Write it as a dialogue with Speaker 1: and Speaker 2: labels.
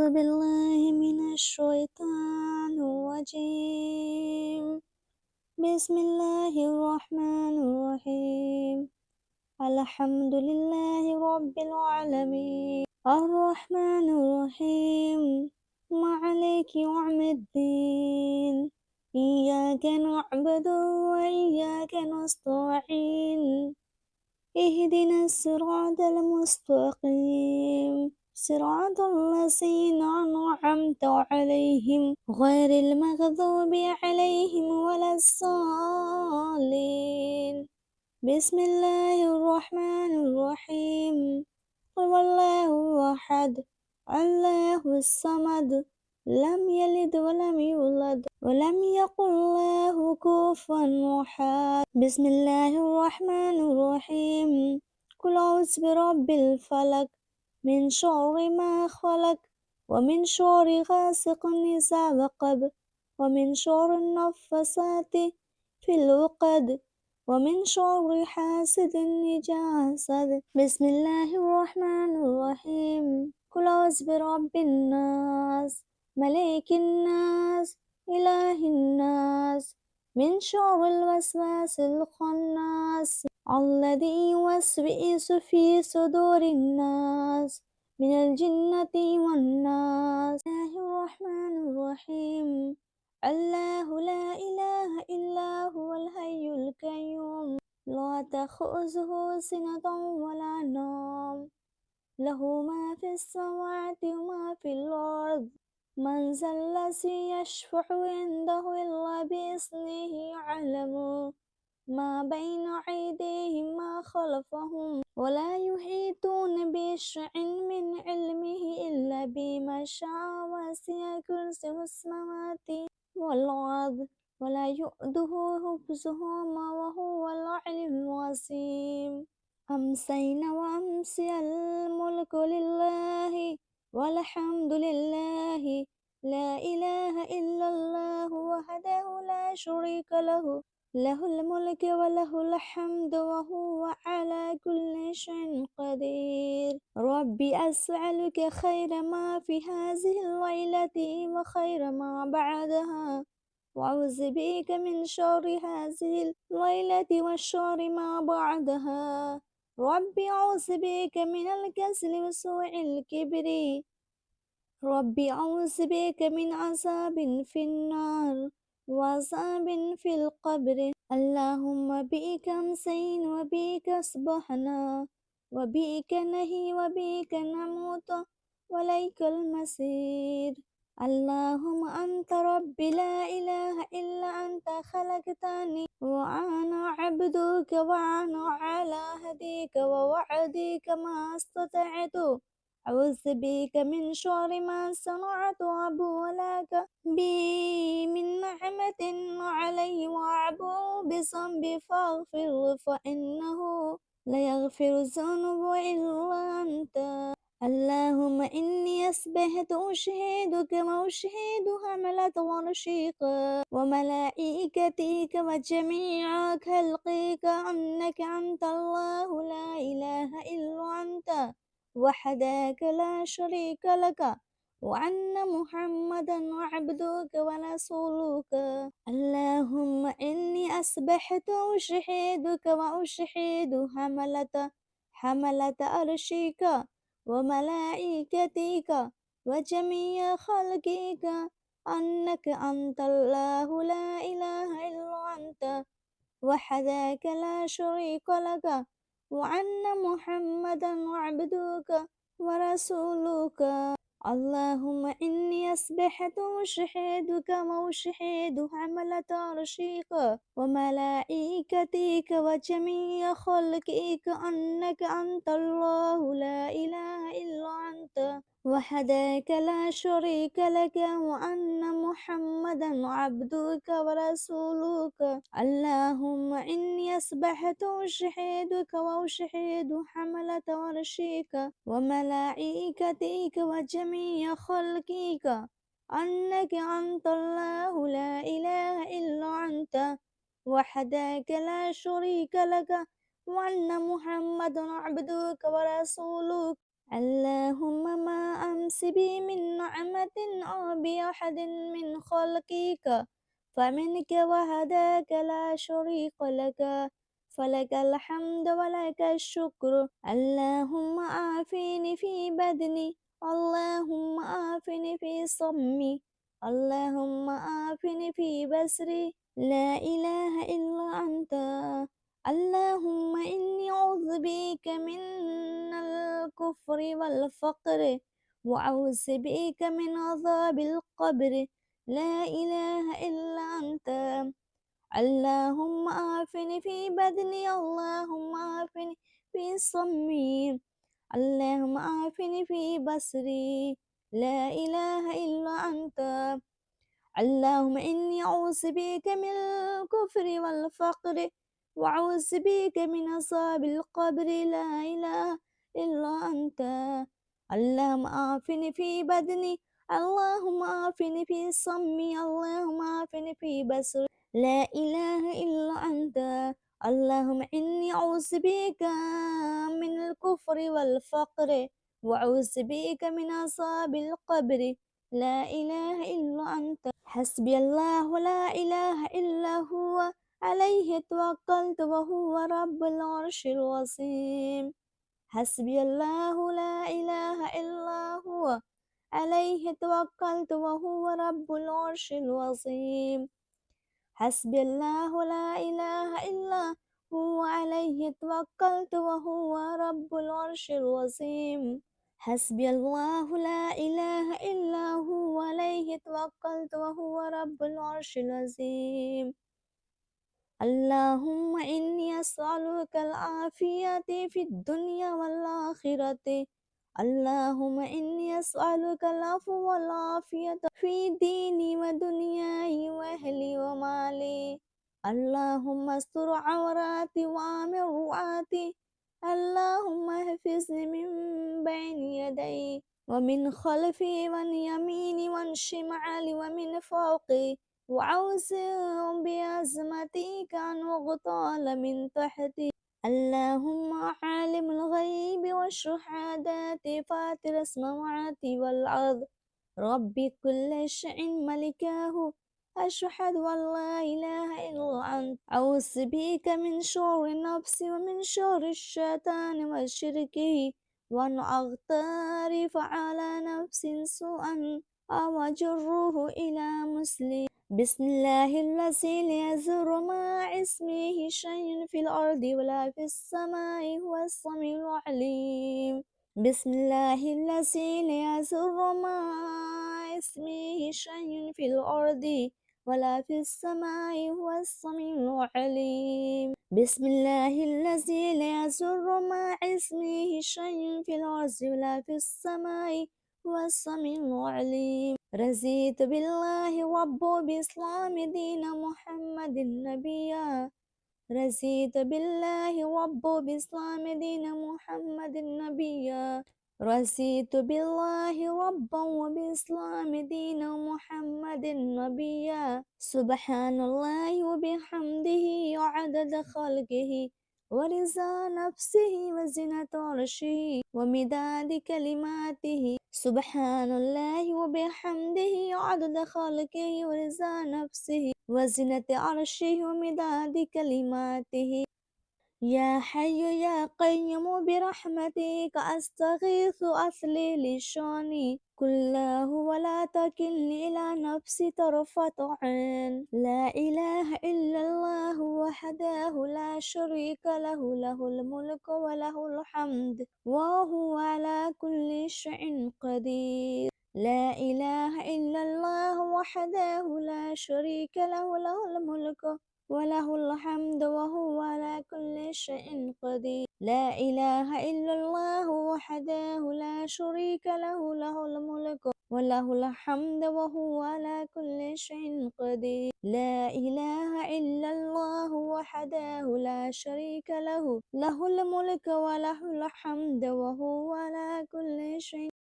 Speaker 1: بالله من الشيطان الرجيم. بسم الله الرحمن الرحيم. الحمد لله رب العالمين الرحمن الرحيم مالك يوم الدين. إياك نعبد وإياك نستعين. اهدنا الصراط المستقيم صراط الذين أنعمت عليهم غير المغضوب عليهم ولا الضالين. بسم الله الرحمن الرحيم. قل هو الله أحد الله الصمد لم يلد ولم يولد ولم يكن له كفوا أحد. بسم الله الرحمن الرحيم. قل أعوذ برب الفلق من شر ما خلق ومن شر غاسق إذا وقب ومن شر النفاثات في العقد ومن شر حاسد إذا حسد. بسم الله الرحمن الرحيم. قل أعوذ برب الناس ملك الناس إله الناس من شر الوسواس الخناس الذي يوسوس في صدور الناس من الجنة والناس. بسم الله الرحمن الرحيم. الله لا إله إلا هو الحي القيوم لا تأخذه سنة ولا نوم له ما في السماوات وما في الأرض. من ذا الذي يشفع عنده إلا بإذنه يعلم ما بين أيديهم ما خلفهم ولا يحيطون بشيء من علمه إلا بما شاء وسع كرسيه السماوات والأرض ولا يؤوده حفظهما وهو العلي العظيم. أمسينا وأمسي الملك لله والحمد لله لا إله إلا الله وحده لا شريك له له الملك وله الحمد وهو على كل شيء قدير. ربي أسألك خير ما في هذه الليلة وخير ما بعدها وأعوذ بك من شر هذه الليلة وشر ما بعدها. ربي أعوذ بك من الكسل وسوء الكبر. ربي أعوذ بك من عذاب في النار وعذاب في القبر. اللهم بك أمسينا وبك أصبحنا وبك نحيا وبك نموت وإليك المصير. اللهم أنت ربي لا إله إلا أنت خلقتني وأنا عبدك وأنا على هديك ووعدك ما استطعت. أعوذ بك من شر ما صنعت وأبوء لك بي من نعمة علي وأبوء بذنبي فاغفر فإنه لا يغفر الذنوب إلا أنت. اللهم إني أصبحت أشهدك وأشهد حملة عرشك وملائكتك وجميع خلقك أنك أنت الله لا إله إلا أنت وحدك لا شريك لك وأن محمدا عبدك ورسولك. اللهم إني أصبحت أشهدك وأشهد حملة عرشك وملائكتك وجميع خلقك أنك أنت الله لا إله إلا أنت وحدك لا شريك لك وأن محمدا عبدك ورسولك. اللهم إني أصبحت أشهدك وأشهد حملة عرشك وملائكتك وجميع خلقك أنك أنت الله لا إله إلا أنت وحدك لا شريك لك وأن محمدا عبدك ورسولك. اللهم إني أصبحت أشهدك وأشهد حملة عرشك وملائكتك وجميع خلقك أنك أنت الله لا إله إلا أنت وحدك لا شريك لك وأن محمدا عبدك ورسولك. اللهم ما أمس بي من نعمة أو بأحد من خلقك فمنك وحدك لا شريك لك فلك الحمد ولك الشكر. اللهم عافني في بدني، اللهم عافني في صمي، اللهم عافني في بصري، لا إله إلا أنت. اللهم إني أعوذ بك من الكفر والفقر وأعوذ بك من عذاب القبر، لا إله إلا أنت. اللهم عافني في بدني، اللهم عافني في صمي، اللهم عافني في بصري، لا إله إلا أنت. اللهم إني أعوذ بك من الكفر والفقر وأعوذ بك من عذاب القبر، لا إله إلا أنت. اللهم عافني في بدني، اللهم عافني في صمي، اللهم عافني في بصري، لا إله إلا أنت. اللهم إني أعوذ بك من الكفر والفقر وأعوذ بك من عذاب القبر، لا إله إلا أنت. حسبي الله لا إله إلا هو عليه توكلت وهو رب العرش العظيم. حسبي الله لا إله إلا هو عليه توكلت وهو رب العرش العظيم. حسبي الله لا إله إلا هو عليه توكلت وهو رب العرش العظيم. حسبي الله لا إله إلا هو عليه توكلت وهو رب العرش العظيم. اللهم إني أسألك العافية في الدنيا والآخرة. اللهم إني أسألك العفو والعافية في ديني ودنياي وأهلي ومالي. اللهم استر عوراتي وآمن روعاتي. اللهم احفظني من بين يدي ومن خلفي وعن يميني وعن شمالي ومن فوقي، وأعوذ بعظمتك أن أغتال من تحتي. اللهم عالم الغيب والشهادة فاطر السماوات والأرض رب كل شيء ملكه، أشهد أن لا إله إلا أنت. أعوذ بك من شر نفسي ومن شر الشيطان وشركه وأن أغترف على نفس سوءا أو أجره إلى مسلم. بسم الله الذي لا يضر مع اسمه شيء في الأرض ولا في السماء هو السميع العليم. بسم الله الذي لا يضر مع اسمه شيء في الأرض ولا في السماء هو السميع العليم. بسم الله الذي لا يضر مع اسمه شيء في الأرض ولا في السماء هو السميع العليم. رضيت بالله ربا بإسلام دين محمد نبيا. رضيت بالله ربا بإسلام دين محمد نبيا. رضيت بالله ربا وبإسلام دين محمد نبيا. سبحان الله وبحمده عدد خلقه ورضا نفسه وزنة عرشه ومداد كلماته. سبحان الله وبحمده عدد خلقه ورضا نفسه وزنة عرشه ومداد كلماته. يا حي يا قيوم برحمتك أستغيث أصلي لشاني كله ولا تكلني إلى نفسي طرفة عين. لا إله إلا الله وحده لا شريك له، له الملك وله الحمد وهو على كل شيء قدير. لا إله إلا الله وحده لا شريك له، له الملك وله الحمد وهو على كل شيء قدير. لا إله إلا الله وحده لا شريك له، له الملك وله الحمد وهو على كل شيء قدير. لا إله إلا الله وحده لا شريك له، له الملك وله الحمد وهو على كل شيء